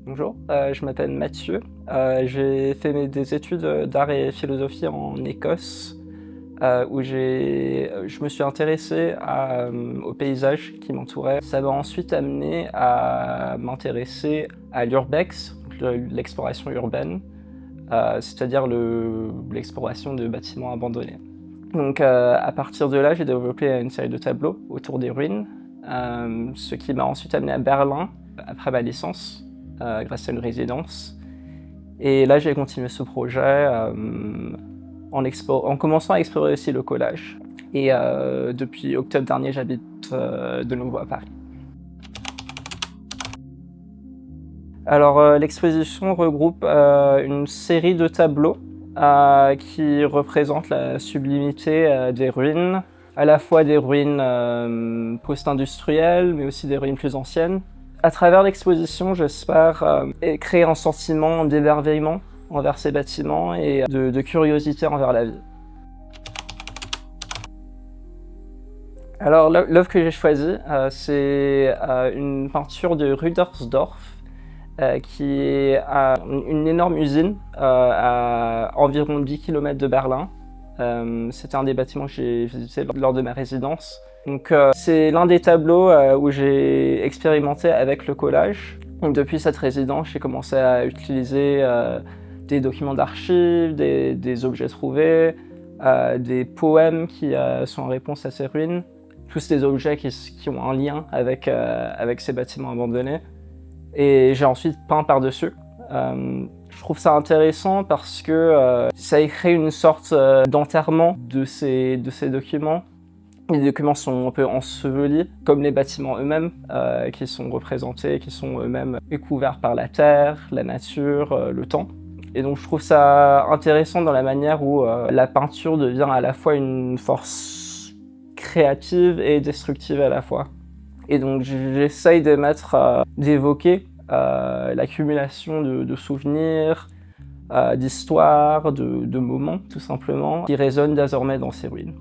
Bonjour, je m'appelle Mathieu. J'ai fait des études d'art et philosophie en Écosse, où je me suis intéressé aux paysages qui m'entouraient. Ça m'a ensuite amené à m'intéresser à l'urbex, l'exploration urbaine, c'est-à-dire l'exploration de bâtiments abandonnés. Donc à partir de là, j'ai développé une série de tableaux autour des ruines, ce qui m'a ensuite amené à Berlin après ma licence, grâce à une résidence. Et là, j'ai continué ce projet en commençant à explorer aussi le collage. Et depuis octobre dernier, j'habite de nouveau à Paris. Alors l'exposition regroupe une série de tableaux qui représentent la sublimité des ruines, à la fois des ruines post-industrielles, mais aussi des ruines plus anciennes. À travers l'exposition, j'espère créer un sentiment d'émerveillement envers ces bâtiments et de curiosité envers la vie. Alors l'œuvre que j'ai choisie, c'est une peinture de Rudersdorf, qui est une énorme usine à environ 10 km de Berlin. C'était un des bâtiments que j'ai visité lors de ma résidence. Donc c'est l'un des tableaux où j'ai expérimenté avec le collage. Donc depuis cette résidence, j'ai commencé à utiliser des documents d'archives, des objets trouvés, des poèmes qui sont en réponse à ces ruines. Tous des objets qui ont un lien avec ces bâtiments abandonnés. Et j'ai ensuite peint par-dessus. Je trouve ça intéressant parce que ça crée une sorte d'enterrement de ces documents. Les documents sont un peu ensevelis, comme les bâtiments eux-mêmes, qui sont représentés, qui sont eux-mêmes couverts par la terre, la nature, le temps. Et donc je trouve ça intéressant dans la manière où la peinture devient à la fois une force créative et destructive à la fois. Et donc j'essaye d'évoquer l'accumulation de souvenirs, d'histoires, de moments tout simplement, qui résonnent désormais dans ces ruines.